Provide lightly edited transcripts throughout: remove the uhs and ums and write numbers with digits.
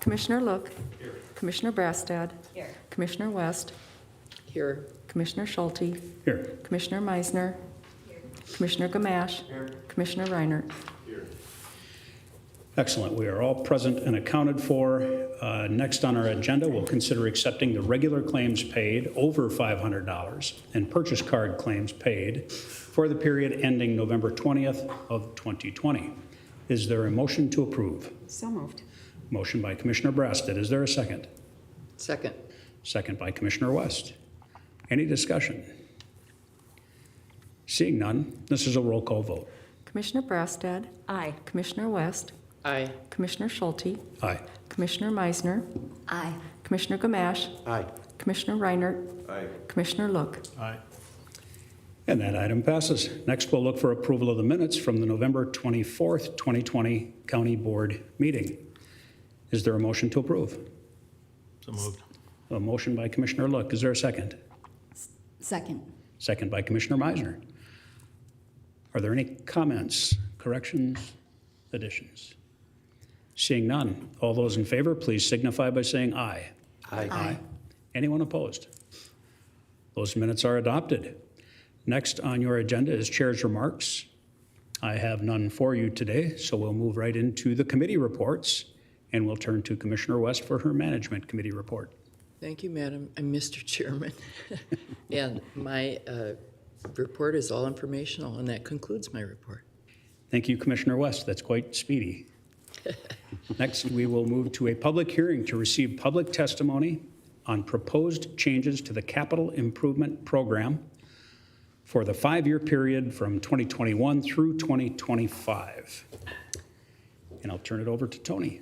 Commissioner Look. Here. Commissioner Brastad. Here. Commissioner West. Here. Commissioner Schulte. Here. Commissioner Meisner. Here. Commissioner Gamache. Here. Commissioner Reiner. Excellent. We are all present and accounted for. Next on our agenda, we'll consider accepting the regular claims paid over $500 and purchase card claims paid for the period ending November 20th of 2020. Is there a motion to approve? So moved. Motion by Commissioner Brasted. Is there a second? Second. Second by Commissioner West. Any discussion? Seeing none, this is a roll call vote. Commissioner Brastad. Aye. Commissioner West. Aye. Commissioner Schulte. Aye. Commissioner Meisner. Aye. Commissioner Gamache. Aye. Commissioner Reiner. Aye. Commissioner Look. Aye. And that item passes. Next, we'll look for approval of the minutes from the November 24th, 2020 County Board meeting. Is there a motion to approve? So moved. A motion by Commissioner Look. Is there a second? Second. Second by Commissioner Meisner. Are there any comments, corrections, additions? Seeing none, all those in favor, please signify by saying aye. Aye. Anyone opposed? Those minutes are adopted. Next on your agenda is Chair's remarks. I have none for you today, so we'll move right into the committee reports, and we'll turn to Commissioner West for her Management Committee report. Thank you, Madam and Mr. Chairman. And my report is all informational, and that concludes my report. Thank you, Commissioner West. That's quite speedy. Next, we will move to a public hearing to receive public testimony on proposed changes to the capital improvement program for the 5-year period from 2021 through 2025. And I'll turn it over to Tony.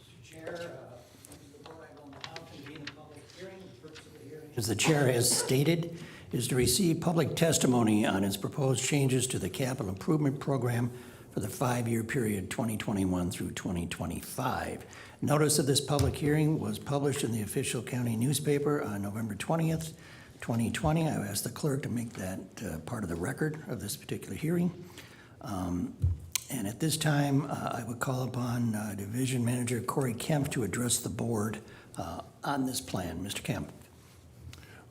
Mr. Chair, members of the board, I will now convene a public hearing. The purpose of the hearing, as the chair has stated, is to receive public testimony on its proposed changes to the capital improvement program for the 5-year period 2021 through 2025. Notice of this public hearing was published in the official county newspaper on November 20th, 2020. I asked the clerk to make that part of the record of this particular hearing. And at this time, I would call upon Division Manager Corey Kemp to address the board on this plan. Mr. Kemp.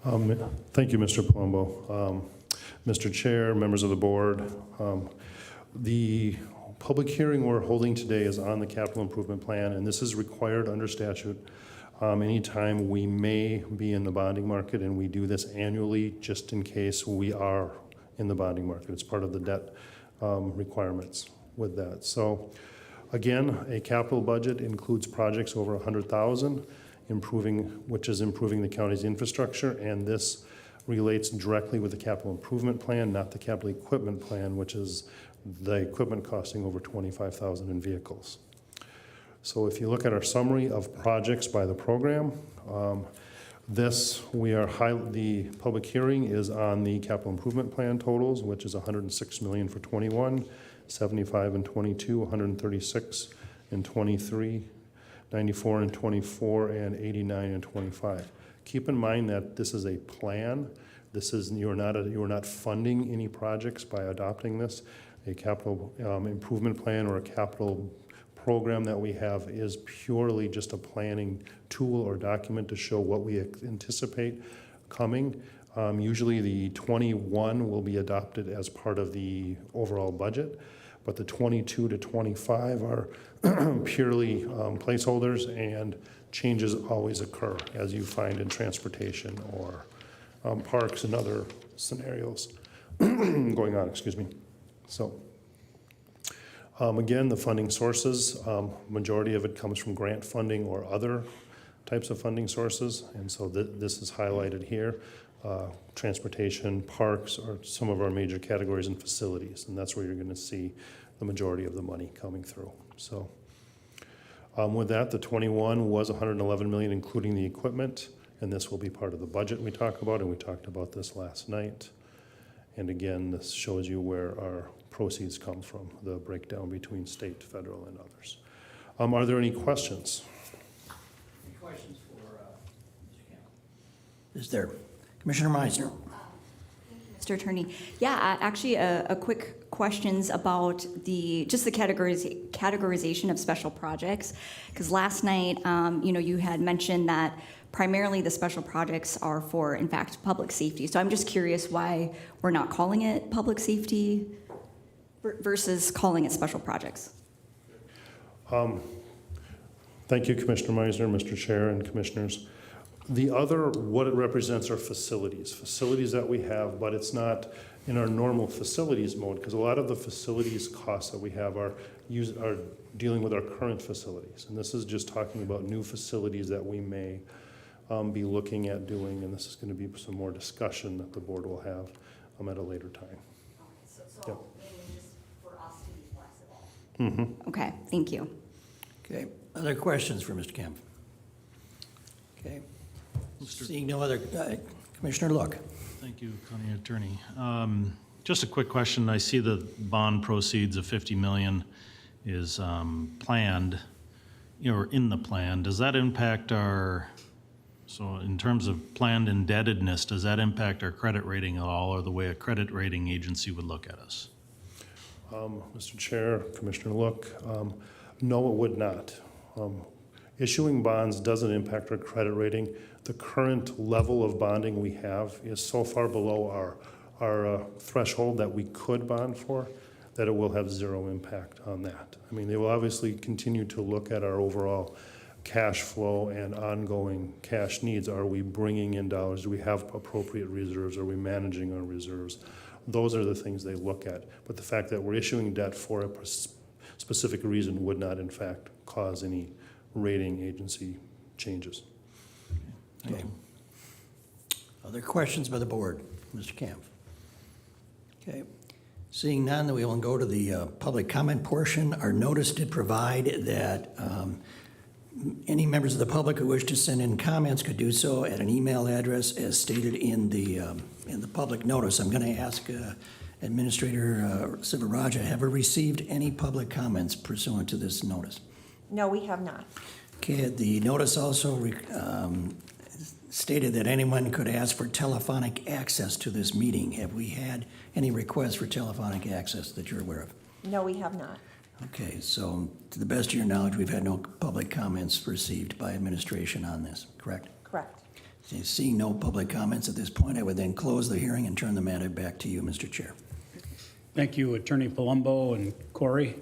Thank you, Mr. Palumbo. Mr. Chair, members of the board, the public hearing we're holding today is on the capital improvement plan, and this is required under statute. Anytime we may be in the bonding market, and we do this annually just in case we are in the bonding market. It's part of the debt requirements with that. So again, a capital budget includes projects over $100,000, which is improving the county's infrastructure, and this relates directly with the capital improvement plan, not the capital equipment plan, which is the equipment costing over $25,000 in vehicles. So if you look at our summary of projects by the program, the public hearing is on the capital improvement plan totals, which is $106 million for 21, 75 in 22, 136 in 23, 94 in 24, and 89 in 25. Keep in mind that this is a plan. You are not funding any projects by adopting this. A capital improvement plan or a capital program that we have is purely just a planning tool or document to show what we anticipate coming. Usually the 21 will be adopted as part of the overall budget, but the 22 to 25 are purely placeholders, and changes always occur, as you find in transportation or parks and other scenarios going on, excuse me. So again, the funding sources, majority of it comes from grant funding or other types of funding sources, and so this is highlighted here. Transportation, parks are some of our major categories and facilities, and that's where you're going to see the majority of the money coming through. So with that, the 21 was $111 million, including the equipment, and this will be part of the budget we talk about, and we talked about this last night. And again, this shows you where our proceeds come from, the breakdown between state, federal, and others. Are there any questions? Any questions for Mr. Kemp? Is there? Commissioner Meisner. Thank you, Mr. Attorney. Yeah, actually, a quick questions about the categorization of special projects. Because last night, you had mentioned that primarily the special projects are for, in fact, public safety. So I'm just curious why we're not calling it public safety versus calling it special projects. Thank you, Commissioner Meisner, Mr. Chair, and Commissioners. The other, what it represents are facilities that we have, but it's not in our normal facilities mode, because a lot of the facilities costs that we have are dealing with our current facilities. And this is just talking about new facilities that we may be looking at doing, and this is going to be some more discussion that the board will have at a later time. So Yep. mainly just for us to be flexible. Okay, thank you. Okay, other questions for Mr. Kemp? Okay. Seeing no other, Commissioner Look. Thank you, County Attorney. Just a quick question. I see the bond proceeds of $50 million is planned, or in the plan. Does that impact so in terms of planned indebtedness, does that impact our credit rating at all, or the way a credit rating agency would look at us? Mr. Chair, Commissioner Look, no, it would not. Issuing bonds doesn't impact our credit rating. The current level of bonding we have is so far below our threshold that we could bond for that it will have zero impact on that. I mean, they will obviously continue to look at our overall cash flow and ongoing cash needs. Are we bringing in dollars? Do we have appropriate reserves? Are we managing our reserves? Those are the things they look at. But the fact that we're issuing debt for a specific reason would not, in fact, cause any rating agency changes. Okay. Other questions by the board? Mr. Kemp? Okay. Seeing none, we will go to the public comment portion. Our notice did provide that any members of the public who wish to send in comments could do so at an email address as stated in the public notice. I'm going to ask Administrator Sivarajan, have we received any public comments pursuant to this notice? No, we have not. Okay, the notice also stated that anyone could ask for telephonic access to this meeting. Have we had any requests for telephonic access that you're aware of? No, we have not. Okay, so to the best of your knowledge, we've had no public comments received by administration on this, correct? Correct. Seeing no public comments at this point, I would then close the hearing and turn the matter back to you, Mr. Chair. Thank you, Attorney Palumbo and Corey.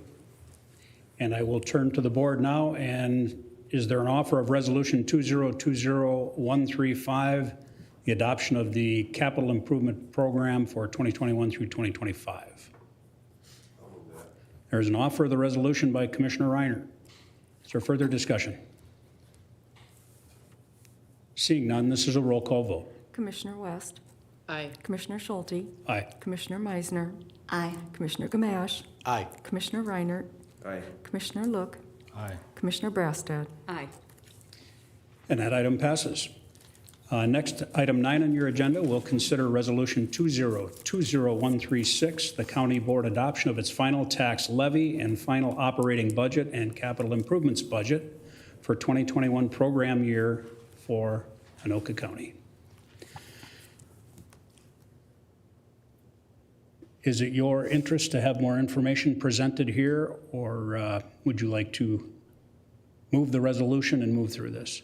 And I will turn to the board now. And is there an offer of Resolution 2020135, the adoption of the Capital Improvement Program for 2021 through 2025? There is an offer of the resolution by Commissioner Reiner. Is there further discussion? Seeing none, this is a roll call vote. Commissioner West, Aye. Commissioner Schulte, Aye. Commissioner Meisner, Aye. Commissioner Gamache, Aye. Commissioner Reiner, Aye. Commissioner Look, Aye. Commissioner Brastad. Aye. And that item passes. Next, item 9 on your agenda, we'll consider Resolution 2020136, the County Board adoption of its final tax levy and final operating budget and capital improvements budget for 2021 program year for Anoka County. Is it your interest to have more information presented here, or would you like to move the resolution and move through this?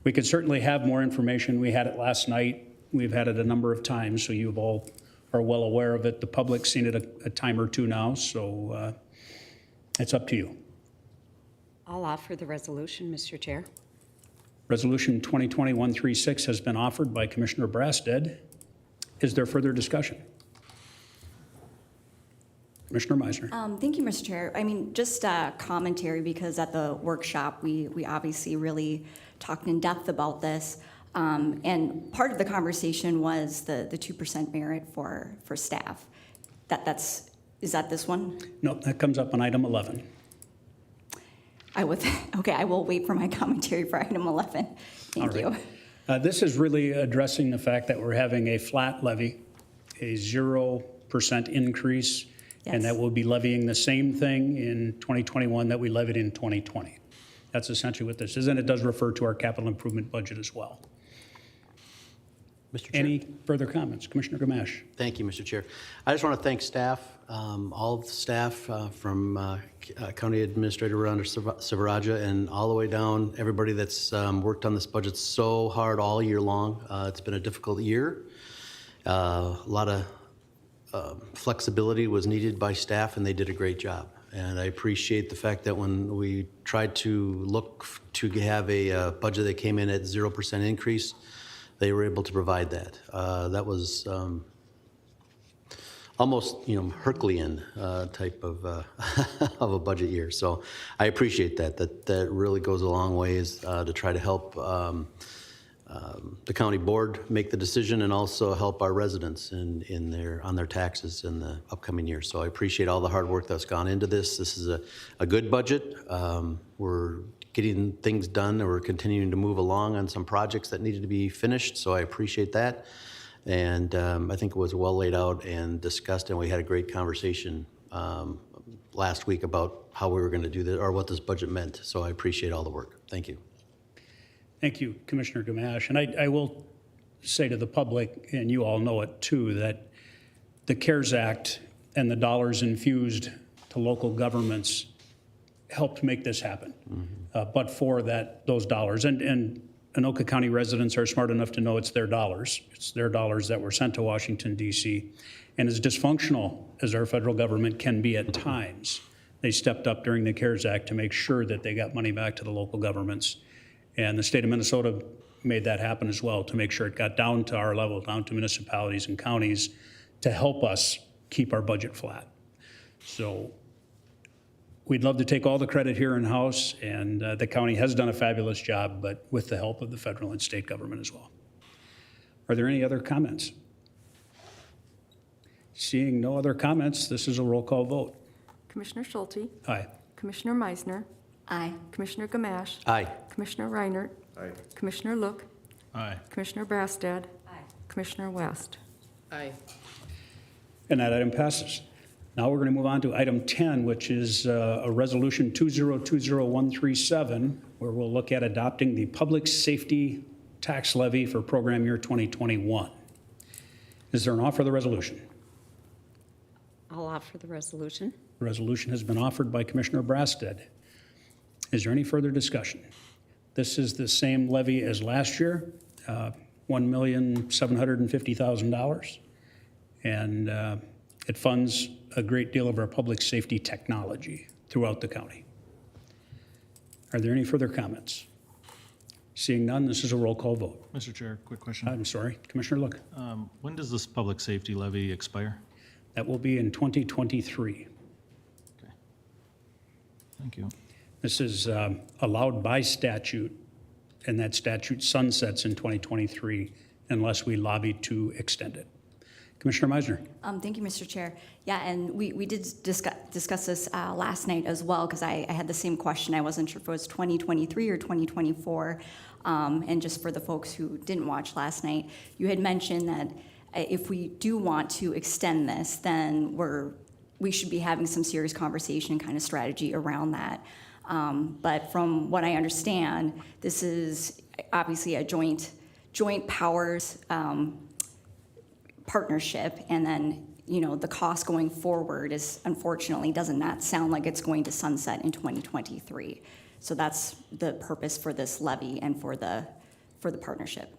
We could certainly have more information. We had it last night. We've had it a number of times, so you all are well aware of it. The public's seen it a time or two now, so it's up to you. I'll offer the resolution, Mr. Chair. Resolution 2020-136 has been offered by Commissioner Brasted. Is there further discussion? Commissioner Meisner. Thank you, Mr. Chair. I mean, just commentary, because at the workshop, we obviously really talked in depth about this. And part of the conversation was the 2% merit for staff. Is that this one? No, that comes up on item 11. Okay, I will wait for my commentary for item 11. Thank you. This is really addressing the fact that we're having a flat levy, a 0% increase, and that we'll be levying the same thing in 2021 that we levied in 2020. That's essentially what this is, and it does refer to our capital improvement budget as well. Mr. Chair. Any further comments? Commissioner Gamache? Thank you, Mr. Chair. I just want to thank staff, all of the staff from County Administrator under Sivarajan and all the way down, everybody that's worked on this budget so hard all year long. It's been a difficult year. A lot of flexibility was needed by staff, and they did a great job. And I appreciate the fact that when we tried to look to have a budget that came in at 0% increase, they were able to provide that. That was almost, Herculean type of of a budget year. So I appreciate that. That really goes a long ways to try to help the county board make the decision and also help our residents on their taxes in the upcoming year. So I appreciate all the hard work that's gone into this. This is a good budget. We're getting things done, and we're continuing to move along on some projects that needed to be finished. So I appreciate that. And I think it was well laid out and discussed, and we had a great conversation last week about how we were going to do this or what this budget meant. So I appreciate all the work. Thank you. Thank you, Commissioner Gamache. And I will say to the public, and you all know it too, that the CARES Act and the dollars infused to local governments helped make this happen. But for those dollars, and Anoka County residents are smart enough to know it's their dollars. It's their dollars that were sent to Washington, D.C. And as dysfunctional as our federal government can be at times, they stepped up during the CARES Act to make sure that they got money back to the local governments. And the state of Minnesota made that happen as well to make sure it got down to our level, down to municipalities and counties to help us keep our budget flat. So we'd love to take all the credit here in-house, and the county has done a fabulous job, but with the help of the federal and state government as well. Are there any other comments? Seeing no other comments, this is a roll call vote. Commissioner Schulte, Aye. Commissioner Meisner, Aye. Commissioner Gamache, Aye. Commissioner Reinert, Aye. Commissioner Look, Aye. Commissioner Brastad, Commissioner West. Aye. And that item passes. Now we're going to move on to item 10, which is a resolution 2020137, where we'll look at adopting the public safety tax levy for program year 2021. Is there an offer of the resolution? I'll offer the resolution. The resolution has been offered by Commissioner Brasted. Is there any further discussion? This is the same levy as last year, $1,750,000. And it funds a great deal of our public safety technology throughout the county. Are there any further comments? Seeing none, this is a roll call vote. Mr. Chair, quick question. I'm sorry, Commissioner Look. When does this public safety levy expire? That will be in 2023. Okay. Thank you. This is allowed by statute, and that statute sunsets in 2023 unless we lobby to extend it. Commissioner Meisner. Thank you, Mr. Chair. Yeah, and we did discuss this last night as well, because I had the same question. I wasn't sure if it was 2023 or 2024. And just for the folks who didn't watch last night, you had mentioned that if we do want to extend this, then we should be having some serious conversation, kind of strategy around that. But from what I understand, this is obviously a joint powers partnership, and then the cost going forward is unfortunately does not sound like it's going to sunset in 2023. So that's the purpose for this levy and for the partnership.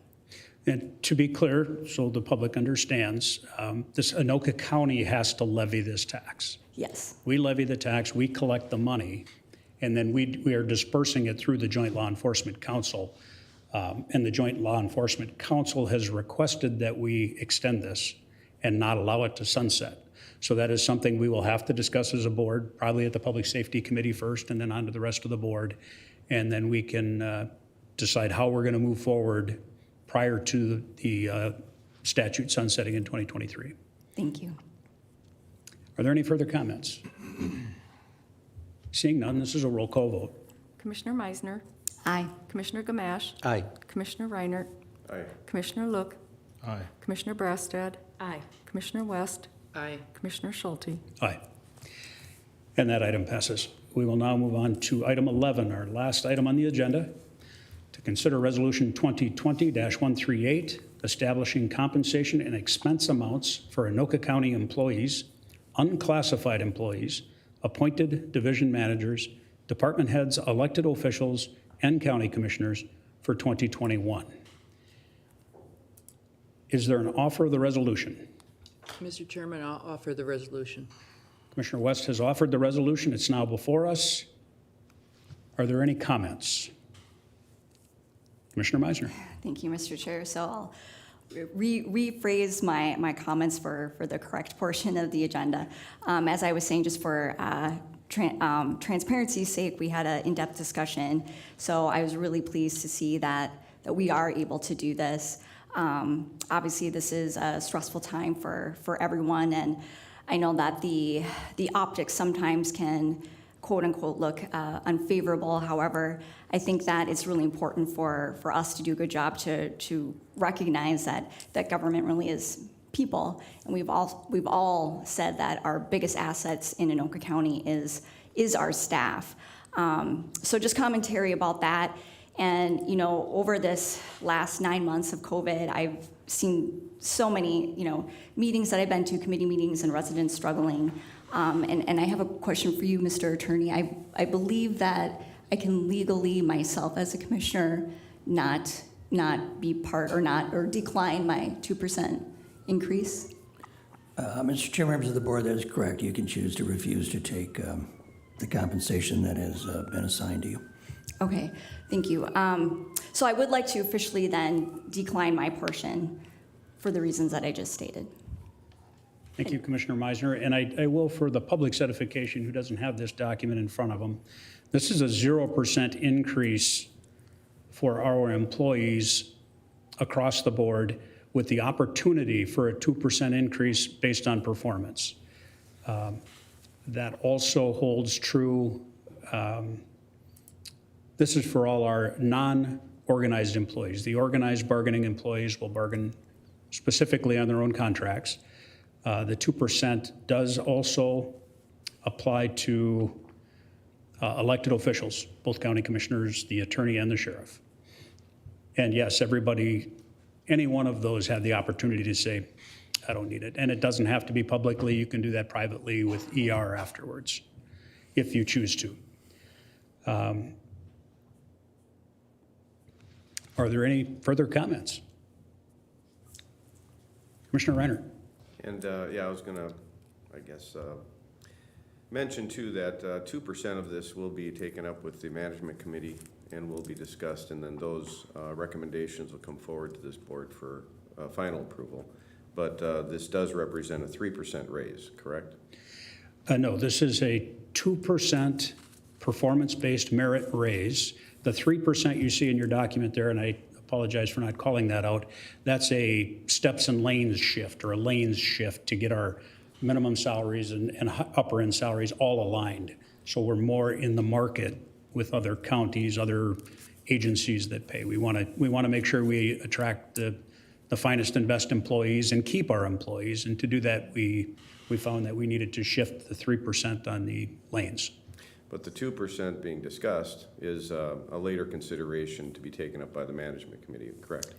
And to be clear, so the public understands, this Anoka County has to levy this tax. Yes. We levy the tax, we collect the money, and then we are dispersing it through the Joint Law Enforcement Council. And the Joint Law Enforcement Council has requested that we extend this and not allow it to sunset. So that is something we will have to discuss as a board, probably at the Public Safety Committee first, and then on to the rest of the board. And then we can decide how we're going to move forward prior to the statute sunsetting in 2023. Thank you. Are there any further comments? Seeing none, this is a roll call vote. Commissioner Meisner, Aye. Commissioner Gamache, Aye. Commissioner Reinert, Aye. Commissioner Look, Aye. Commissioner Brastad, Aye. Commissioner West, Aye. Commissioner Schulte. Aye. And that item passes. We will now move on to item 11, our last item on the agenda, to to consider Resolution 2020-138, establishing compensation and expense amounts for Anoka County employees, unclassified employees, appointed division managers, department heads, elected officials, and county commissioners for 2021. Is there an offer of the resolution? Mr. Chairman, I'll offer the resolution. Commissioner West has offered the resolution. It's now before us. Are there any comments? Commissioner Meisner. Thank you, Mr. Chair. So I'll rephrase my comments for the correct portion of the agenda. As I was saying, just for transparency's sake, we had an in-depth discussion. So I was really pleased to see that we are able to do this. Obviously, this is a stressful time for everyone, and I know that the optics sometimes can quote unquote look unfavorable. However, I think that it's really important for us to do a good job to recognize that government really is people, and we've all said that our biggest assets in Anoka County is our staff. So just commentary about that. And, you know, over this last 9 months of COVID, I've seen so many, meetings that I've been to, committee meetings, and residents struggling. And I have a question for you, Mr. Attorney. I believe that I can legally myself as a commissioner not be part or decline my 2% increase. Mr. Chair, members of the board, that is correct. You can choose to refuse to take the compensation that has been assigned to you. Okay, thank you. So I would like to officially then decline my portion for the reasons that I just stated. Thank you, Commissioner Meisner. And I will, for the public's edification who doesn't have this document in front of them, this is a 0% increase for our employees across the board with the opportunity for a 2% increase based on performance. That also holds true. This is for all our non-organized employees. The organized bargaining employees will bargain specifically on their own contracts. The 2% does also apply to elected officials, both county commissioners, the attorney, and the sheriff. And yes, everybody, any one of those had the opportunity to say, I don't need it. And it doesn't have to be publicly. You can do that privately with ER afterwards, if you choose to. Are there any further comments? Commissioner Reiner. And yeah, I was going to, I guess, mention too that 2% of this will be taken up with the management committee and will be discussed, and then those recommendations will come forward to this board for final approval. But this does represent a 3% raise, correct? No, this is a 2% performance-based merit raise. The 3% you see in your document there, and I apologize for not calling that out, that's a steps and lanes shift or a lanes shift to get our minimum salaries and upper end salaries all aligned. So we're more in the market with other counties, other agencies that pay. We want to make sure we attract the finest and best employees and keep our employees. And to do that, we found that we needed to shift the 3% on the lanes. But the 2% being discussed is a later consideration to be taken up by the management committee, correct?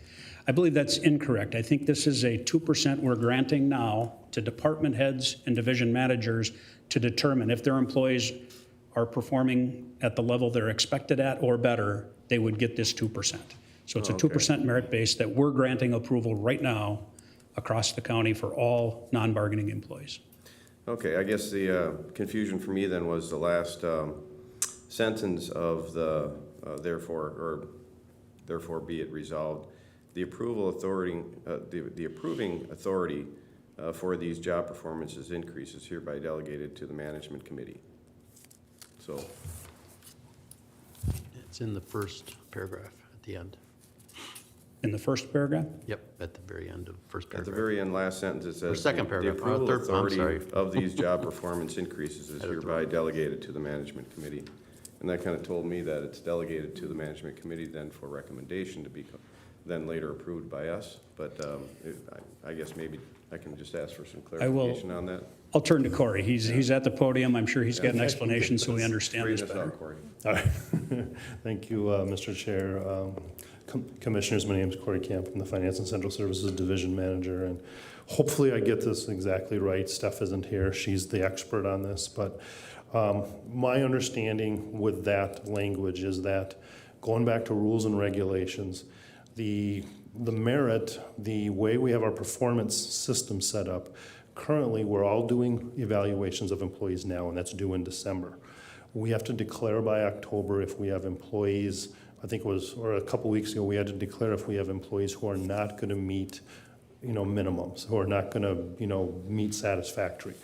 I believe that's incorrect. I think this is a 2% we're granting now to department heads and division managers to determine if their employees are performing at the level they're expected at or better, they would get this 2%. So it's a 2% merit base that we're granting approval right now across the county for all non-bargaining employees. Okay, I guess the confusion for me then was the last sentence of the therefore be it resolved. The approval authority, the approving authority for these job performances increases hereby delegated to the management committee. So It's in the first paragraph at the end. In the first paragraph? Yep, at the very end of first at paragraph. the very end, last sentence, it says second paragraph. the approval Third, I'm authority sorry. of these job performance increases is hereby delegated to the management committee. And that kind of told me that it's delegated to the management committee then for recommendation to be then later approved by us. But I guess maybe I can just ask for some I will- clarification on that. I'll turn to Corey. He's at the podium. I'm sure he's got an explanation so we understand this Straighten us better. out, Corey. All right. Thank you, Mr. Chair. Commissioners, my name is Corey Camp. I'm the Finance and Central Services Division Manager, and hopefully I get this exactly right. Steph isn't here. She's the expert on this, but my understanding with that language is that going back to rules and regulations, the merit, the way we have our performance system set up, currently we're all doing evaluations of employees now, and that's due in December. We have to declare by October if we have employees, I think it was, or a couple weeks ago, we had to declare if we have employees who are not going to meet, minimums, who are not going to, meet satisfactory.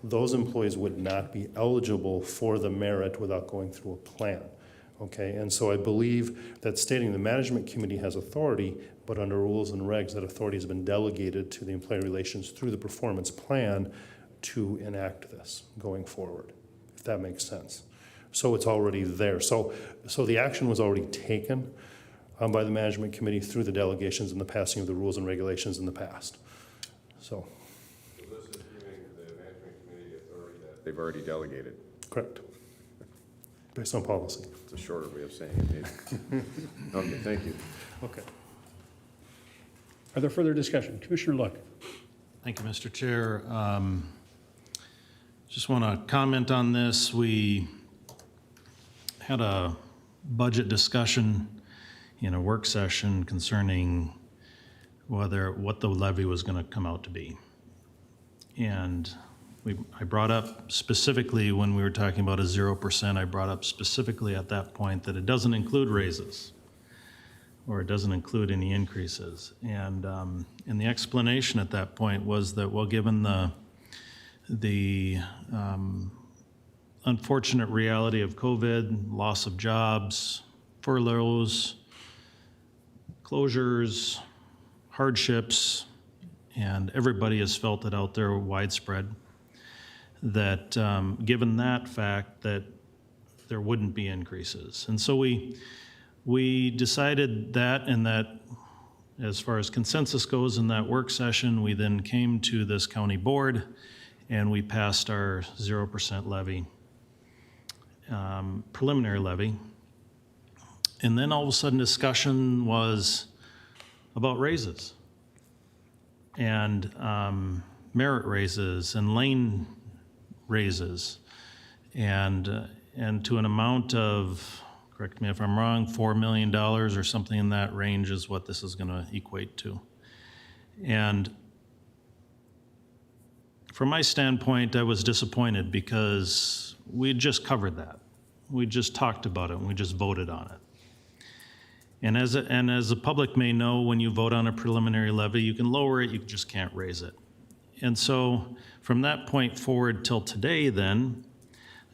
Those employees would not be eligible for the merit without going through a plan. Okay, and so I believe that stating the management committee has authority, but under rules and regs, that authority has been delegated to the employee relations through the performance plan to enact this going forward, if that makes sense. So it's already there. So the action was already taken by the management committee through the delegations and the passing of the rules and regulations in the past. So. So this is giving the management committee authority that they've already delegated. Correct. Based on policy. It's a shorter way of saying it, maybe. Okay, thank you. Okay. Are there further discussion? Commissioner Look. Thank you, Mr. Chair. Just want to comment on this. We had a budget discussion in a work session concerning what the levy was going to come out to be. And I brought up specifically when we were talking about a 0%, I brought up specifically at that point that it doesn't include raises or it doesn't include any increases. And the explanation at that point was that, well, given the unfortunate reality of COVID, loss of jobs, furloughs, closures, hardships, and everybody has felt it out there widespread, that given that fact that there wouldn't be increases. And so we decided that, and that as far as consensus goes in that work session, we then came to this county board and we passed our 0% levy, preliminary levy. And then all of a sudden discussion was about raises and merit raises and lane raises, and to an amount of, correct me if I'm wrong, $4 million or something in that range is what this is going to equate to. And from my standpoint, I was disappointed because we had just covered that. We just talked about it and we just voted on it. And as the public may know, when you vote on a preliminary levy, you can lower it, you just can't raise it. And so from that point forward till today then,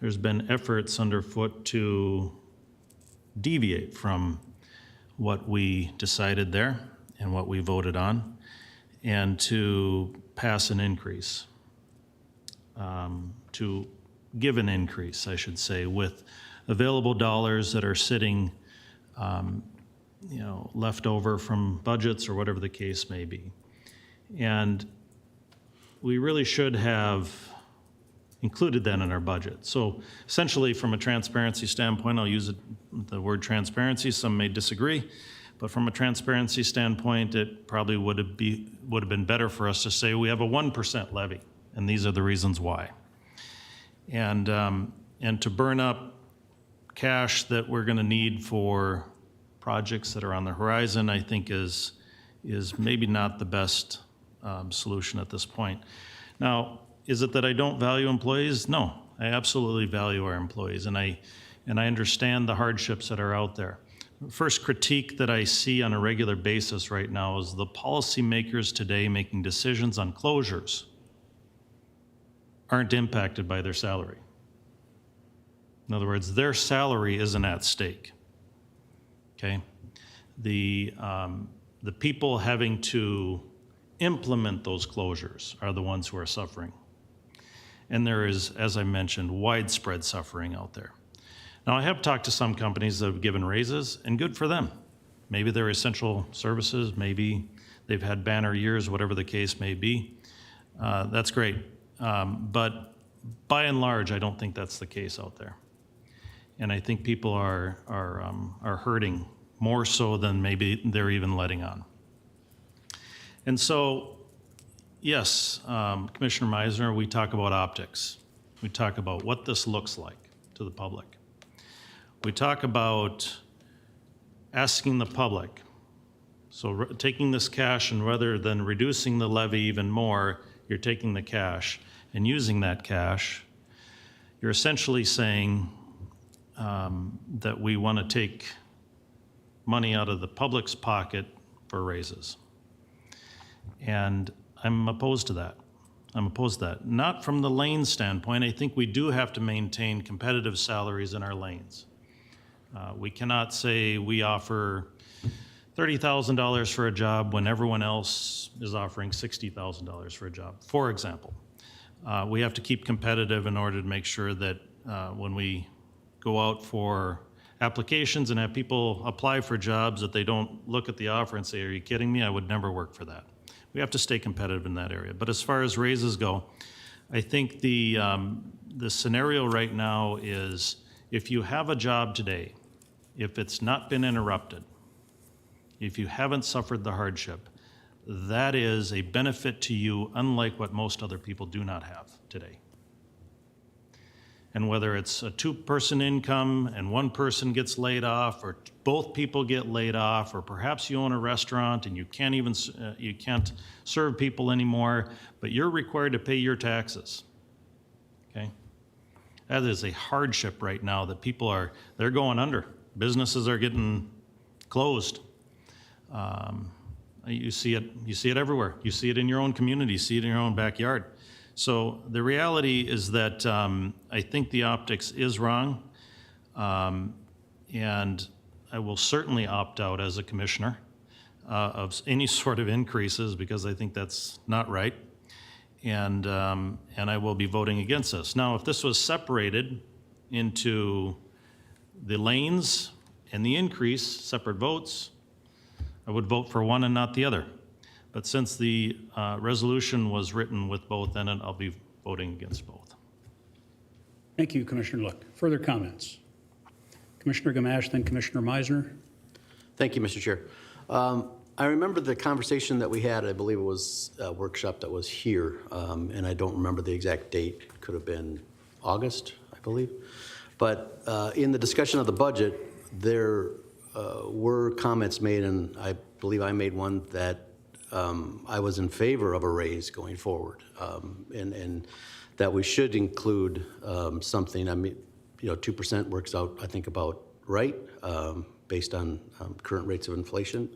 there's been efforts underfoot to deviate from what we decided there and what we voted on, and to pass an increase, to give an increase, I should say, with available dollars that are sitting left over from budgets or whatever the case may be. And we really should have included that in our budget. So essentially, from a transparency standpoint, I'll use the word transparency, some may disagree, but from a transparency standpoint, it probably would have been better for us to say we have a 1% levy, and these are the reasons why. And to burn up cash that we're going to need for projects that are on the horizon, I think is maybe not the best solution at this point. Now, is it that I don't value employees? No, I absolutely value our employees, and I understand the hardships that are out there. First critique that I see on a regular basis right now is the policymakers today making decisions on closures aren't impacted by their salary. In other words, their salary isn't at stake. Okay, the people having to implement those closures are the ones who are suffering. And there is, as I mentioned, widespread suffering out there. Now, I have talked to some companies that have given raises, and good for them. Maybe they're essential services, maybe they've had banner years, whatever the case may be. That's great. But by and large, I don't think that's the case out there. And I think people are hurting more so than maybe they're even letting on. And so, yes, Commissioner Meisner, we talk about optics. We talk about what this looks like to the public. We talk about asking the public, so taking this cash and rather than reducing the levy even more, you're taking the cash and using that cash, you're essentially saying that we want to take money out of the public's pocket for raises. And I'm opposed to that. I'm opposed to that. Not from the lane standpoint. I think we do have to maintain competitive salaries in our lanes. We cannot say we offer $30,000 for a job when everyone else is offering $60,000 for a job, for example. We have to keep competitive in order to make sure that when we go out for applications and have people apply for jobs, that they don't look at the offer and say, are you kidding me? I would never work for that. We have to stay competitive in that area. But as far as raises go, I think the scenario right now is if you have a job today, if it's not been interrupted, if you haven't suffered the hardship, that is a benefit to you unlike what most other people do not have today. And whether it's a two-person income and one person gets laid off, or both people get laid off, or perhaps you own a restaurant and you can't even you can't serve people anymore, but you're required to pay your taxes. Okay, that is a hardship right now that people they're going under. Businesses are getting closed. You see it everywhere. You see it in your own community. You see it in your own backyard. So the reality is that I think the optics is wrong, and I will certainly opt out as a commissioner of any sort of increases because I think that's not right, and I will be voting against this. Now, if this was separated into the lanes and the increase, separate votes, I would vote for one and not the other. But since the resolution was written with both in it, I'll be voting against both. Thank you, Commissioner Look. Further comments? Commissioner Gamache, then Commissioner Meisner. Thank you, Mr. Chair. I remember the conversation that we had, I believe it was a workshop that was here, and I don't remember the exact date. It could have been August, I believe. But in the discussion of the budget, there were comments made, and I believe I made one that I was in favor of a raise going forward, and that we should include something. I mean, 2% works out, I think, about right, based on current rates of inflation.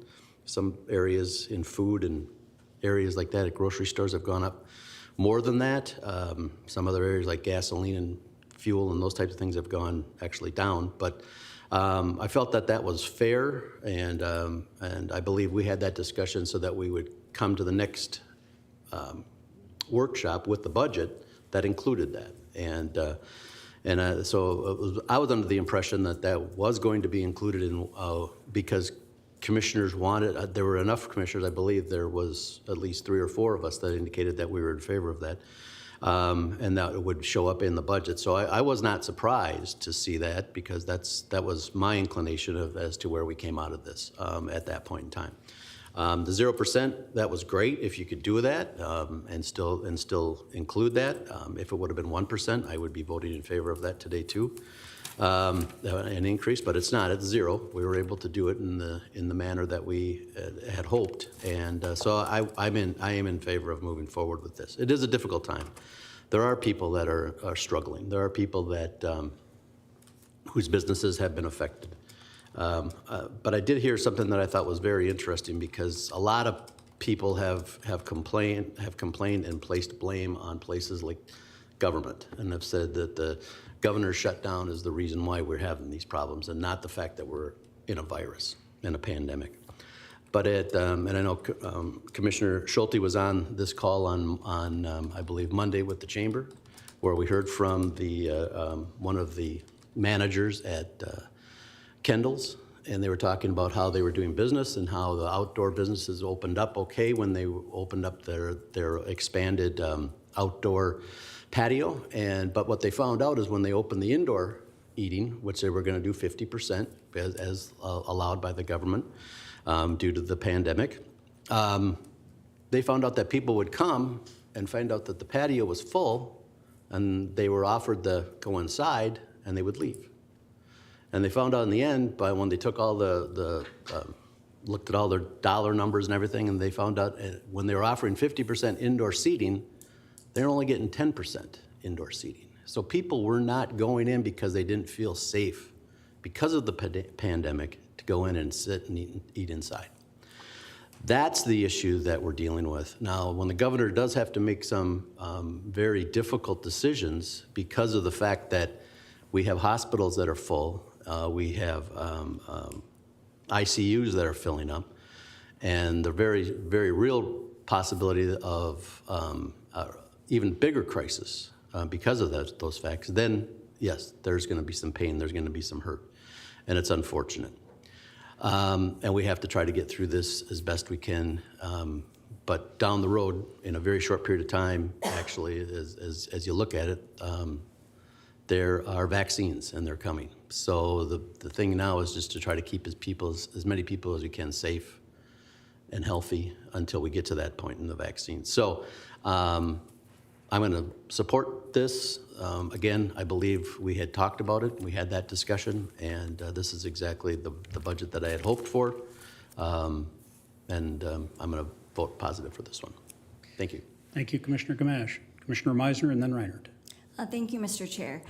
Some areas in food and areas like that at grocery stores have gone up more than that. Some other areas like gasoline and fuel and those types of things have gone actually down. But I felt that that was fair, and I believe we had that discussion so that we would come to the next workshop with the budget that included that. So I was under the impression that that was going to be included in because commissioners wanted. There were enough commissioners. I believe there was at least 3 or 4 of us that indicated that we were in favor of that. And that it would show up in the budget. So I was not surprised to see that because that was my inclination as to where we came out of this at that point in time. The 0%, that was great if you could do that and still include that. If it would have been 1%, I would be voting in favor of that today too. An increase, but it's not. It's 0. We were able to do it in the manner that we had hoped, and so I am in favor of moving forward with this. It is a difficult time. There are people that are struggling. There are people that whose businesses have been affected. But I did hear something that I thought was very interesting because a lot of people have complained and placed blame on places like government, and have said that the governor's shutdown is the reason why we're having these problems, and not the fact that we're in a virus, in a pandemic. But and I know Commissioner Schulte was on this call on I believe Monday with the chamber, where we heard from the one of the managers at Kendall's, and they were talking about how they were doing business and how the outdoor businesses opened up okay when they opened up their expanded outdoor patio. But what they found out is when they opened the indoor eating, which they were going to do 50% as allowed by the government due to the pandemic, they found out that people would come and find out that the patio was full, and they were offered to go inside, and they would leave. And they found out in the end, by when they took all looked at all their dollar numbers and everything, and they found out when they were offering 50% indoor seating, they're only getting 10% indoor seating. So people were not going in because they didn't feel safe because of the pandemic to go in and sit and eat inside. That's the issue that we're dealing with. Now, when the governor does have to make some very difficult decisions because of the fact that we have hospitals that are full, we have ICUs that are filling up, and the very, very real possibility of even bigger crisis because of those facts, then yes, there's going to be some pain, there's going to be some hurt, and it's unfortunate. And we have to try to get through this as best we can. But down the road, in a very short period of time, actually, as you look at it, there are vaccines and they're coming. So the thing now is just to try to keep as many people as we can safe and healthy until we get to that point in the vaccine. So I'm going to support this. Again, I believe we had talked about it, we had that discussion, and this is exactly the budget that I had hoped for. I'm going to vote positive for this one. Thank you. Thank you, Commissioner Gamache. Commissioner Meisner and then Reinhardt. Thank you, Mr. Chair.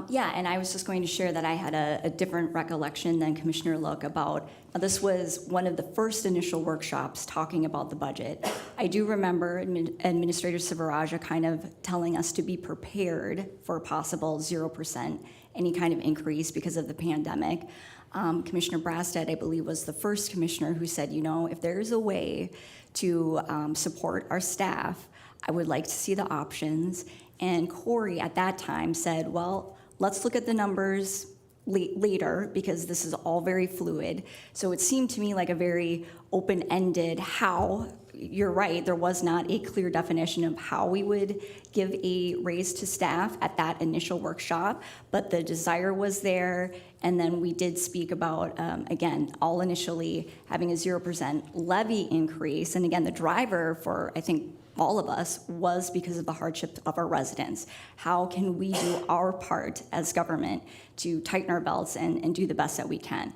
Yeah, and I was just going to share that I had a different recollection than Commissioner Look about, this was one of the first initial workshops talking about the budget. I do remember Administrator Sivarajan kind of telling us to be prepared for a possible 0%, any kind of increase because of the pandemic. Commissioner Brastad, I believe, was the first commissioner who said, if there's a way to support our staff, I would like to see the options. And Corey at that time said, well, let's look at the numbers later because this is all very fluid. So it seemed to me like a very open-ended how, you're right, there was not a clear definition of how we would give a raise to staff at that initial workshop, but the desire was there. And then we did speak about, again, all initially having a 0% levy increase. And again, the driver for, I think, all of us was because of the hardship of our residents. How can we do our part as government to tighten our belts and do the best that we can?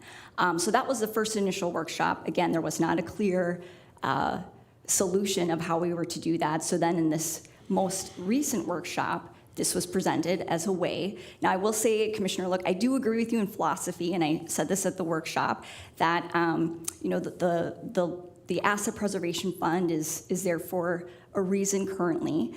So that was the first initial workshop. Again, there was not a clear solution of how we were to do that. So then in this most recent workshop, this was presented as a way. Now, I will say, Commissioner Look, I do agree with you in philosophy, and I said this at the workshop, that the Asset Preservation Fund is there for a reason currently.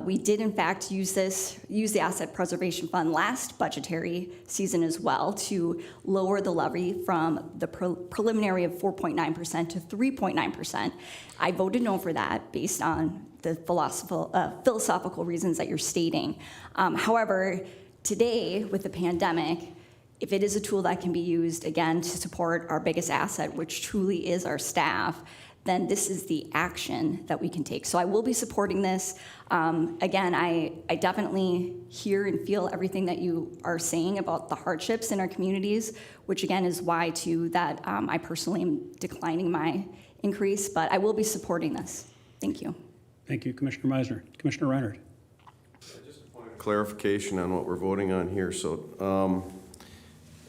We did, in fact, use the Asset Preservation Fund last budgetary season as well to lower the levy from the preliminary of 4.9% to 3.9%. I voted no for that based on the philosophical reasons that you're stating. However, today, with the pandemic, if it is a tool that can be used, again, to support our biggest asset, which truly is our staff, then this is the action that we can take. So I will be supporting this. Again, I definitely hear and feel everything that you are saying about the hardships in our communities, which again is why too that I personally am declining my increase, but I will be supporting this. Thank you. Thank you, Commissioner Meisner. Commissioner Reinhardt. Just a point of clarification on what we're voting on here. So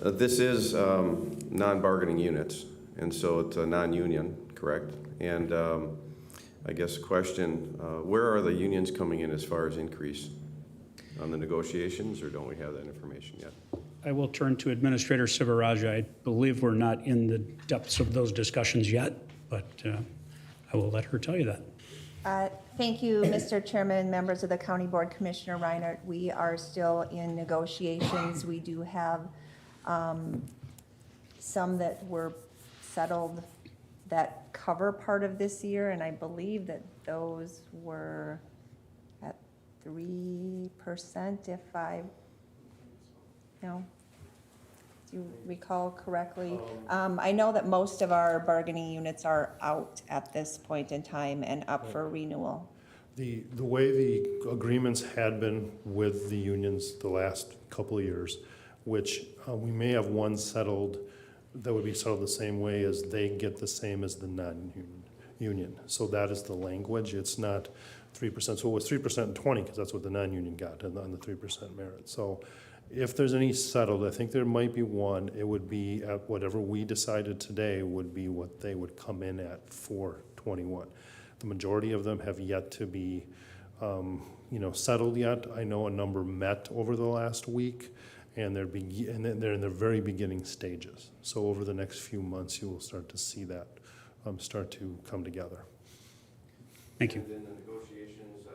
this is non-bargaining units, and so it's a non-union, correct? And I guess question, where are the unions coming in as far as increase on the negotiations, or don't we have that information yet? I will turn to Administrator Sivarajan. I believe we're not in the depths of those discussions yet, but I will let her tell you that. Thank you, Mr. Chairman, members of the County Board, Commissioner Reinhardt. We are still in negotiations. We do have some that were settled that cover part of this year, and I believe that those were at 3%, Do you recall correctly? I know that most of our bargaining units are out at this point in time and up for renewal. The way the agreements had been with the unions the last couple of years, which we may have one settled that would be settled the same way as they get the same as the non-union. So that is the language. It's not 3%. So it was 3% and 20 because that's what the non-union got on the 3% merit. So if there's any settled, I think there might be one. It would be at whatever we decided today would be what they would come in at for 21. The majority of them have yet to be, settled yet. I know a number met over the last week, and they're in their very beginning stages. So over the next few months, you will start to see that start to come together. Thank you. And in the negotiations,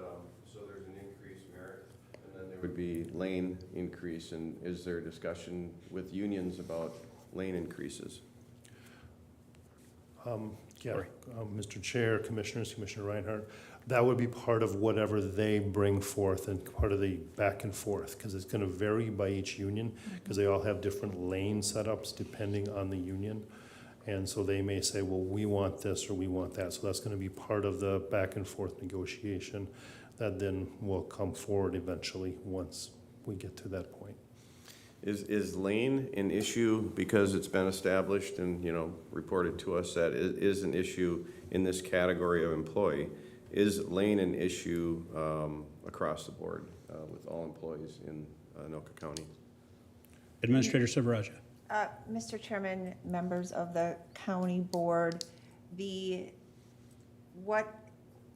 so there's an increased merit, and then there would be lane increase, and is there discussion with unions about lane increases? Mr. Chair, Commissioners, Commissioner Reinhardt, that would be part of whatever they bring forth and part of the back and forth, because it's going to vary by each union, because they all have different lane setups depending on the union. And so they may say, well, we want this or we want that. So that's going to be part of the back and forth negotiation that then will come forward eventually once we get to that point. Is lane an issue because it's been established and, reported to us that it is an issue in this category of employee? Is lane an issue across the board with all employees in Anoka County? Administrator Sivarajan. Mr. Chairman, members of the county board, what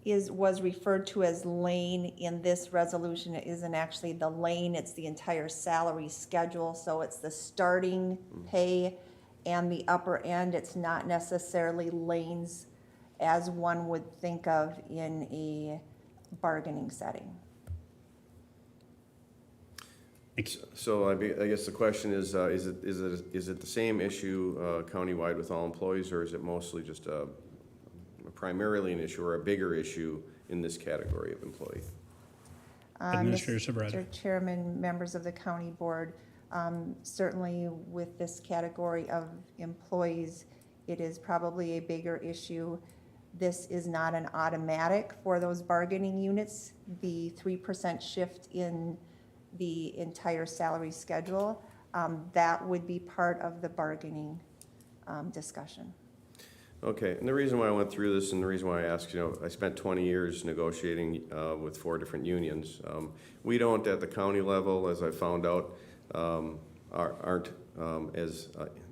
was referred to as lane in this resolution isn't actually the lane, it's the entire salary schedule. So it's the starting pay and the upper end. It's not necessarily lanes as one would think of in a bargaining setting. So I guess the question is it the same issue countywide with all employees, or is it mostly just primarily an issue or a bigger issue in this category of employee? Administrator Sivarajan. Mr. Chairman, members of the county board, certainly with this category of employees, it is probably a bigger issue. This is not an automatic for those bargaining units. The 3% shift in the entire salary schedule, that would be part of the bargaining discussion. Okay, and the reason why I went through this and the reason why I asked, I spent 20 years negotiating with 4 different unions. We don't, at the county level, as I found out, aren't as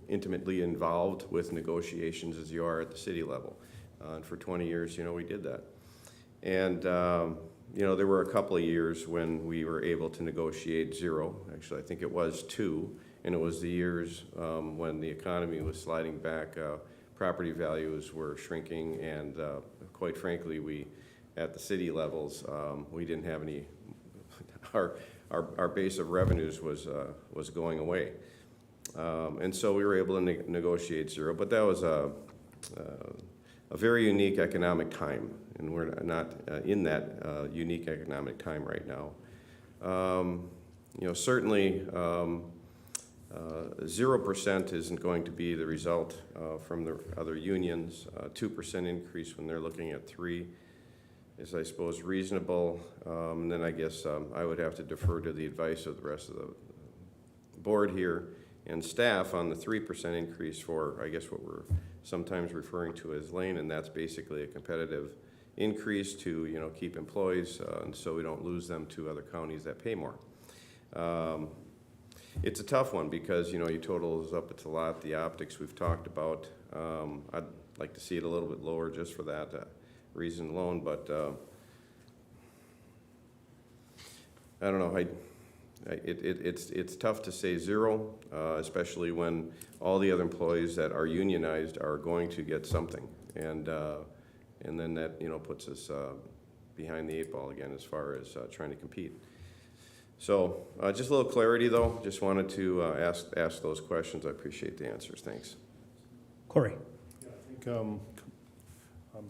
intimately involved with negotiations as you are at the city level. And for 20 years, we did that. And, there were a couple of years when we were able to negotiate 0. Actually, I think it was 2, and it was the years when the economy was sliding back. Property values were shrinking, and quite frankly, we, at the city levels, we didn't have any. Our base of revenues was going away, and so we were able to negotiate 0. But that was a very unique economic time, and we're not in that unique economic time right now. Certainly. 0% isn't going to be the result from the other unions. 2% increase when they're looking at 3 is, I suppose, reasonable. And then I guess I would have to defer to the advice of the rest of the board here and staff on the 3% increase for, I guess, what we're sometimes referring to as lane, and that's basically a competitive increase to, keep employees, and so we don't lose them to other counties that pay more. It's a tough one because, you total is up, it's a lot. The optics we've talked about. I'd like to see it a little bit lower just for that reason alone, but I don't know. It's tough to say 0, especially when all the other employees that are unionized are going to get something, and then that puts us behind the 8 ball again as far as trying to compete. So just a little clarity, though. Just wanted to ask those questions. I appreciate the answers. Thanks. Corey. Yeah, I think,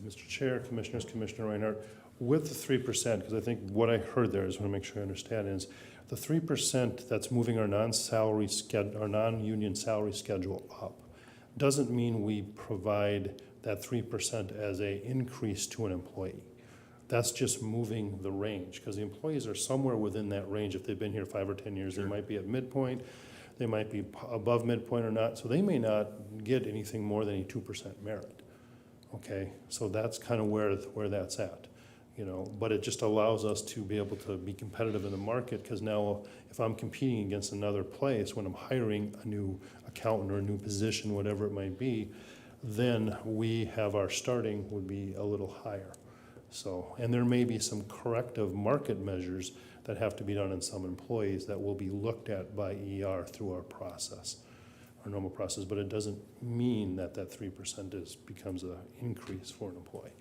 Mr. Chair, Commissioners, Commissioner Reinhardt, with the 3%, because I think what I heard there is, I want to make sure I understand, is The 3% that's moving our non-salary our non-union salary schedule up doesn't mean we provide that 3% as a increase to an employee. That's just moving the range, because the employees are somewhere within that range. If they've been here 5 or 10 years, they might be at midpoint, they might be above midpoint or not, so they may not get anything more than a 2% merit. Okay, so that's kind of where that's at, you know, but it just allows us to be able to be competitive in the market, because now if I'm competing against another place, when I'm hiring a new accountant or a new position, whatever it might be, then we have our starting would be a little higher. So, and there may be some corrective market measures that have to be done in some employees that will be looked at by ER through our process, our normal process, but it doesn't mean that that 3% becomes an increase for an employee.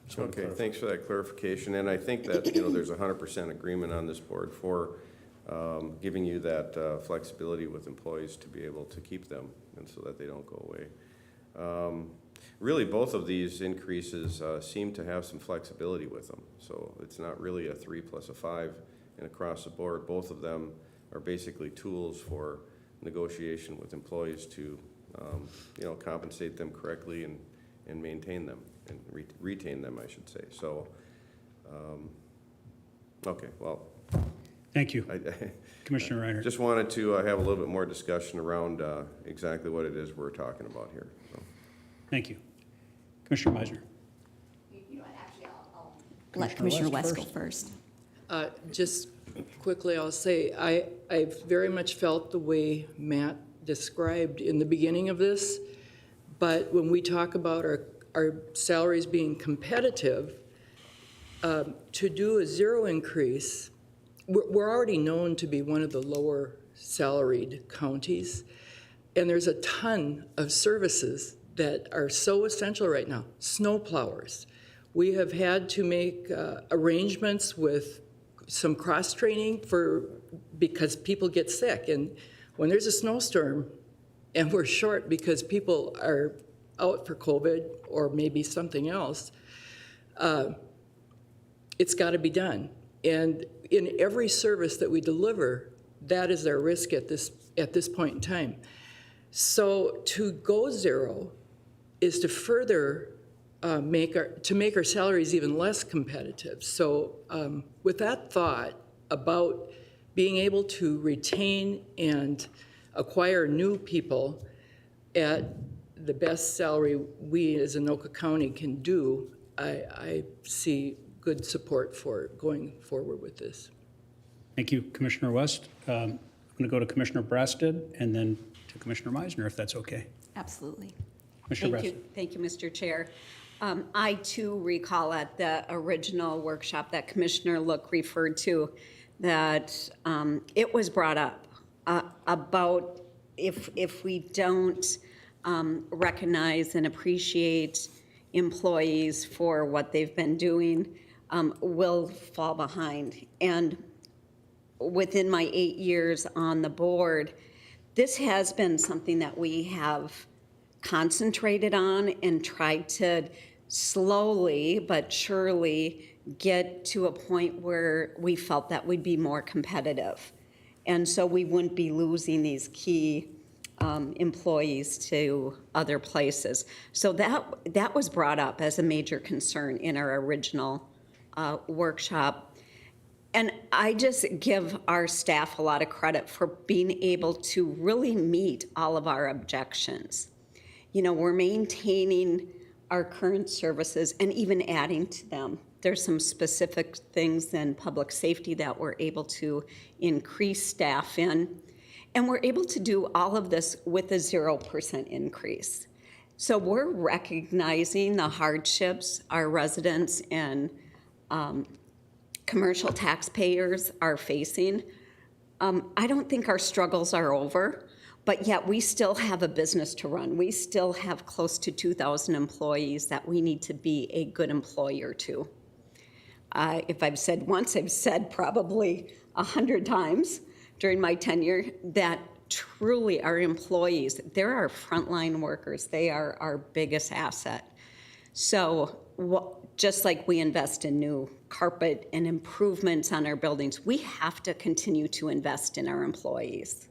So Okay, thanks for that clarification. And I think that, you know, there's 100% agreement on this board for giving you that flexibility with employees to be able to keep them and so that they don't go away. Really, both of these increases seem to have some flexibility with them. So it's not really a 3 plus a 5 and across the board. Both of them are basically tools for negotiation with employees to, you know, compensate them correctly and maintain them and retain them, I should say. So, okay, well. Thank you, Commissioner Reiner. Just wanted to have a little bit more discussion around exactly what it is we're talking about here. So. Thank you. Commissioner Meisner. You know what, actually, I'll let Commissioner West go first. Just quickly, I'll say, I've very much felt the way Matt described in the beginning of this, but when we talk about our salaries being competitive, to do a 0 increase, we're already known to be one of the lower salaried counties, and there's a ton of services that are so essential right now. Snow plowers. We have had to make arrangements with some cross-training because people get sick, and when there's a snowstorm and we're short because people are out for COVID or maybe something else, it's got to be done. And in every service that we deliver, that is our risk at this point in time. So to go 0 is to further make our salaries even less competitive. So with that thought about being able to retain and acquire new people at the best salary we as Anoka County can do, I see good support for going forward with this. Thank you, Commissioner West. I'm going to go to Commissioner Brasted and then to Commissioner Meisner, if that's okay. Absolutely. Commissioner Brasted. Thank you, Mr. Chair. I too recall at the original workshop that Commissioner Look referred to that it was brought up about if we don't recognize and appreciate employees for what they've been doing, we'll fall behind. And within my 8 years on the board, this has been something that we have concentrated on and tried to slowly but surely get to a point where we felt that we'd be more competitive. And so we wouldn't be losing these key employees to other places. So that was brought up as a major concern in our original workshop. And I just give our staff a lot of credit for being able to really meet all of our objections. You know, we're maintaining our current services and even adding to them. There's some specific things in public safety that we're able to increase staff in. And we're able to do all of this with a 0% increase. So we're recognizing the hardships our residents and commercial taxpayers are facing. I don't think our struggles are over, but yet we still have a business to run. We still have close to 2,000 employees that we need to be a good employer to. If I've said once, I've said probably 100 times during my tenure that truly our employees, they're our frontline workers. They are our biggest asset. So just like we invest in new carpet and improvements on our buildings, we have to continue to invest in our employees.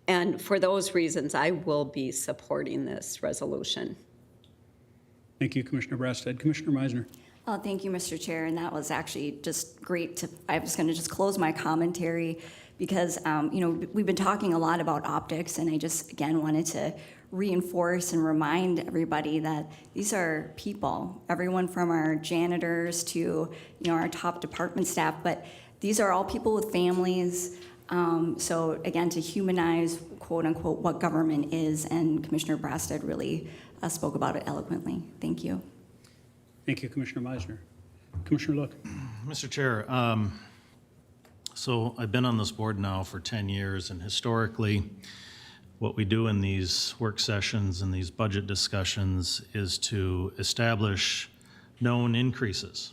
And for those reasons, I will be supporting this resolution. Thank you, Commissioner Brassad. Commissioner Meisner. Thank you, Mr. Chair, and that was actually just great I was going to just close my commentary because, we've been talking a lot about optics, and I just, again, wanted to reinforce and remind everybody that these are people, everyone from our janitors to, our top department staff, but these are all people with families. So again, to humanize, quote unquote, what government is, and Commissioner Brassad really spoke about it eloquently. Thank you. Thank you, Commissioner Meisner. Commissioner Look. Mr. Chair, so I've been on this board now for 10 years, and historically, what we do in these work sessions and these budget discussions is to establish known increases.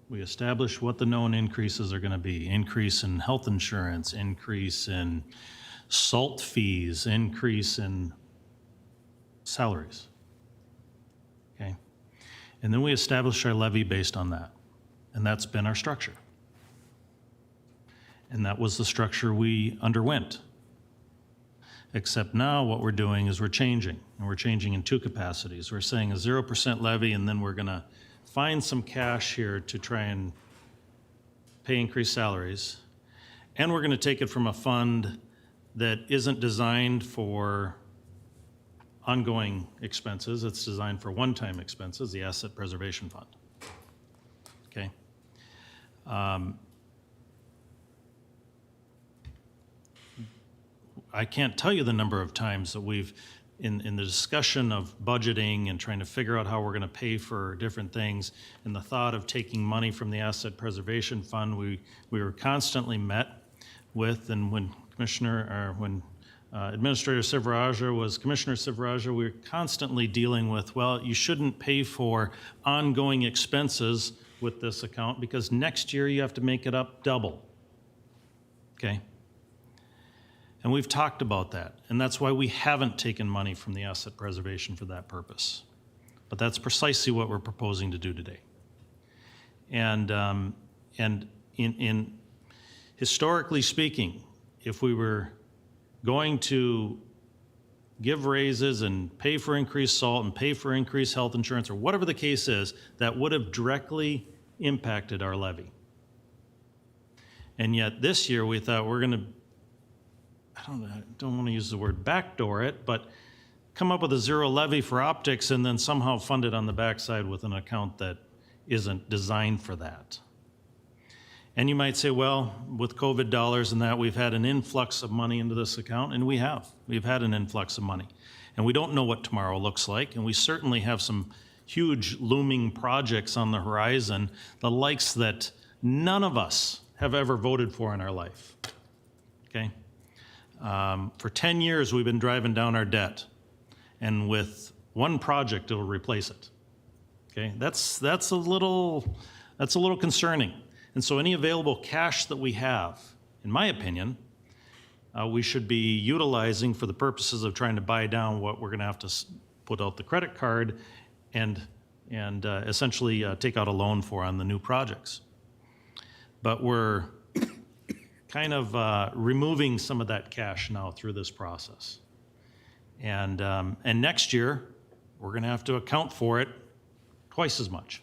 We establish what the known increases are going to be. Increase in health insurance, increase in salt fees, increase in salaries. Okay? And then we establish our levy based on that. And that's been our structure. And that was the structure we underwent. Except now what we're doing is we're changing, and we're changing in two capacities. We're saying a 0% levy, and then we're going to find some cash here to try and pay increased salaries. And we're going to take it from a fund that isn't designed for ongoing expenses. It's designed for one-time expenses, the Asset Preservation Fund. Okay? I can't tell you the number of times that we've, in the discussion of budgeting and trying to figure out how we're going to pay for different things, and the thought of taking money from the Asset Preservation Fund, we were constantly met with, and when Administrator Sivarajan was Commissioner Sivarajan, we were constantly dealing with, well, you shouldn't pay for ongoing expenses with this account because next year you have to make it up double. Okay? And we've talked about that, and that's why we haven't taken money from the asset preservation for that purpose. But that's precisely what we're proposing to do today. And in historically speaking, if we were going to give raises and pay for increased salt and pay for increased health insurance or whatever the case is, that would have directly impacted our levy. And yet this year we thought we're going to, I don't want to use the word backdoor it, but come up with a zero levy for optics and then somehow fund it on the backside with an account that isn't designed for that. And you might say, well, with COVID dollars and that, we've had an influx of money into this account, and we have. We've had an influx of money. And we don't know what tomorrow looks like, and we certainly have some huge looming projects on the horizon, the likes that none of us have ever voted for in our life, okay? For 10 years, we've been driving down our debt, and with one project, it'll replace it, okay? That's a little concerning. And so any available cash that we have, in my opinion, we should be utilizing for the purposes of trying to buy down what we're gonna have to put out the credit card and essentially take out a loan for on the new projects. But we're kind of removing some of that cash now through this process. And next year, we're gonna have to account for it twice as much,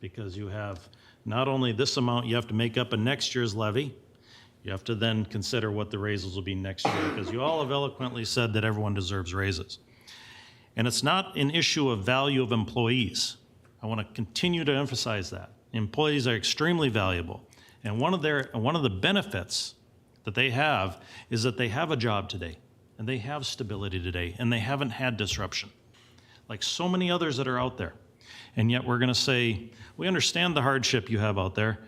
because you have not only this amount you have to make up in next year's levy, you have to then consider what the raises will be next year, because you all have eloquently said that everyone deserves raises. And it's not an issue of value of employees. I want to continue to emphasize that. Employees are extremely valuable. And one of the benefits that they have is that they have a job today, and they have stability today, and they haven't had disruption, like so many others that are out there. And yet we're going to say, we understand the hardship you have out there.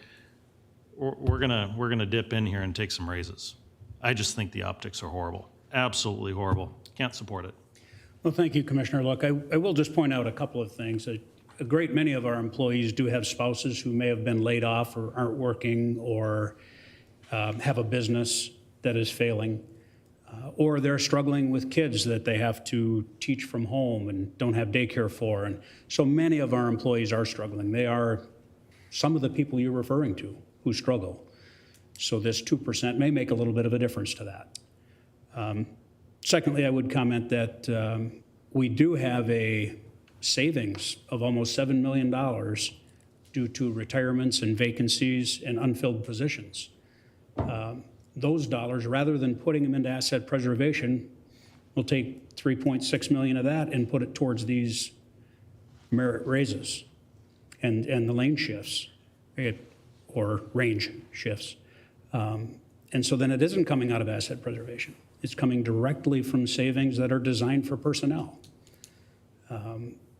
We're going to dip in here and take some raises. I just think the optics are horrible, absolutely horrible. Can't support it. Well, thank you, Commissioner Look. I will just point out a couple of things. A great many of our employees do have spouses who may have been laid off or aren't working or have a business that is failing. or they're struggling with kids that they have to teach from home and don't have daycare for. And so many of our employees are struggling. They are some of the people you're referring to who struggle. So this 2% may make a little bit of a difference to that. Secondly, I would comment that we do have a savings of almost $7 million due to retirements and vacancies and unfilled positions. Those dollars, rather than putting them into asset preservation, we'll take 3.6 million of that and put it towards these merit raises and the lane shifts or range shifts. And so then it isn't coming out of asset preservation. It's coming directly from savings that are designed for personnel.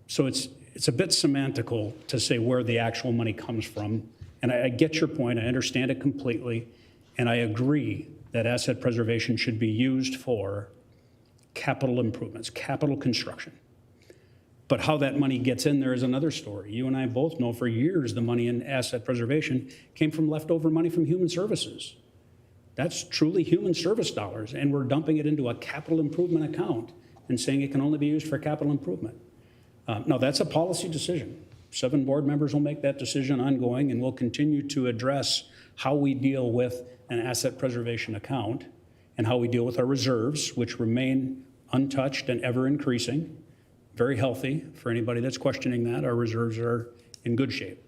So it's a bit semantical to say where the actual money comes from. And I get your point. I understand it completely. And I agree that asset preservation should be used for capital improvements, capital construction. But how that money gets in there is another story. You and I both know for years the money in asset preservation came from leftover money from human services. That's truly human service dollars, and we're dumping it into a capital improvement account and saying it can only be used for capital improvement. Now, that's a policy decision. 7 board members will make that decision ongoing, and we'll continue to address how we deal with an asset preservation account and how we deal with our reserves, which remain untouched and ever increasing. Very healthy. For anybody that's questioning that, our reserves are in good shape,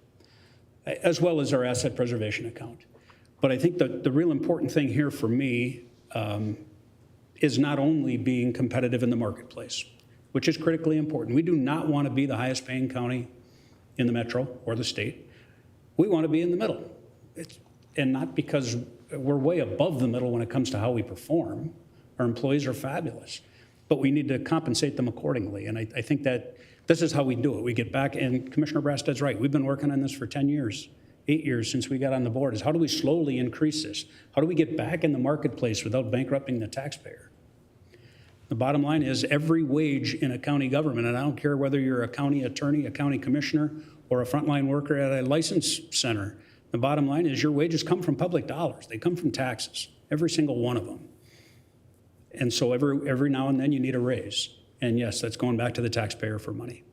as well as our asset preservation account. But I think that the real important thing here for me is not only being competitive in the marketplace, which is critically important. We do not want to be the highest paying county in the metro or the state. We want to be in the middle. And not because we're way above the middle when it comes to how we perform. Our employees are fabulous, but we need to compensate them accordingly. And I think that this is how we do it. We get back, and Commissioner Brastad's right. We've been working on this for 10 years, 8 years since we got on the board, is how do we slowly increase this? How do we get back in the marketplace without bankrupting the taxpayer? The bottom line is every wage in a county government, and I don't care whether you're a county attorney, a county commissioner, or a frontline worker at a license center, the bottom line is your wages come from public dollars. They come from taxes, every single one of them. And so every now and then you need a raise. And yes, that's going back to the taxpayer for money.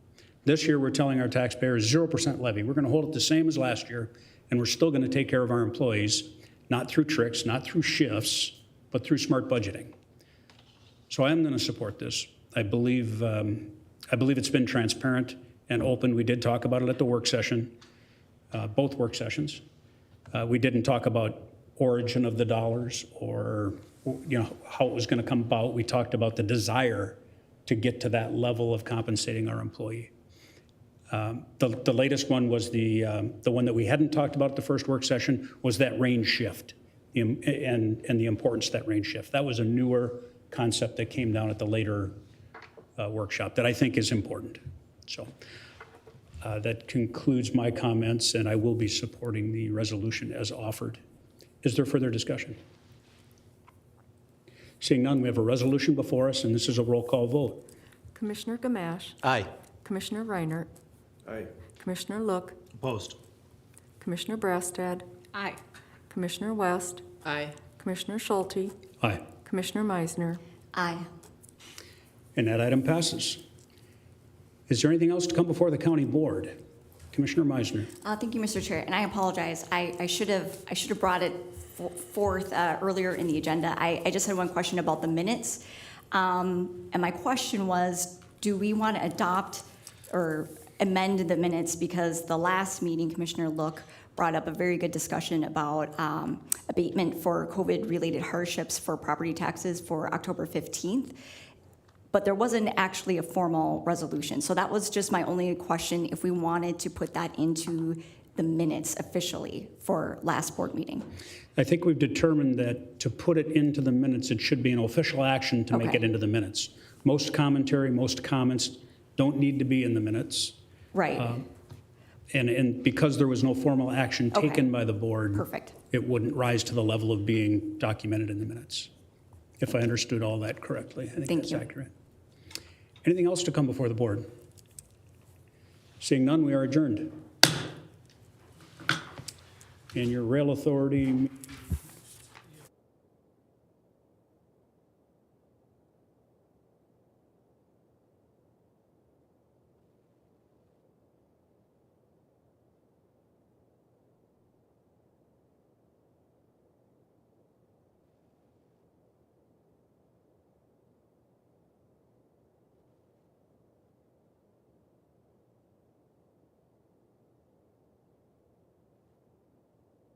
This year we're telling our taxpayers 0% levy. We're going to hold it the same as last year, and we're still going to take care of our employees, not through tricks, not through shifts, but through smart budgeting. So I am going to support this. I believe it's been transparent and open. We did talk about it at the work session, both work sessions. We didn't talk about origin of the dollars or how it was going to come about. We talked about the desire to get to that level of compensating our employee. The latest one was the one that we hadn't talked about at the first work session was that range shift and the importance of that range shift. That was a newer concept that came down at the later workshop that I think is important. So that concludes my comments, and I will be supporting the resolution as offered. Is there further discussion? Seeing none, we have a resolution before us, and this is a roll call vote. Commissioner Gamache. Aye. Commissioner Reinert. Aye. Commissioner Look. Opposed? Commissioner Brastad. Aye. Commissioner West. Aye. Commissioner Schulte. Aye. Commissioner Meisner. Aye. And that item passes. Is there anything else to come before the county board? Commissioner Meisner. Thank you, Mr. Chair, and I apologize. I should have brought it forth earlier in the agenda. I just had one question about the minutes. And my question was, do we want to adopt or amend the minutes? Because the last meeting, Commissioner Look brought up a very good discussion about abatement for COVID-related hardships for property taxes for October 15th. But there wasn't actually a formal resolution. So that was just my only question, if we wanted to put that into the minutes officially for last board meeting. I think we've determined that to put it into the minutes, it should be an official action to make Okay. it into the minutes. Most commentary, most comments don't need to be in the minutes. Right. And because there was no formal action Okay. taken by the board, Perfect. it wouldn't rise to the level of being documented in the minutes. If I understood all that correctly, I think Thank that's you. accurate. Anything else to come before the board? Seeing none, we are adjourned. And your rail authority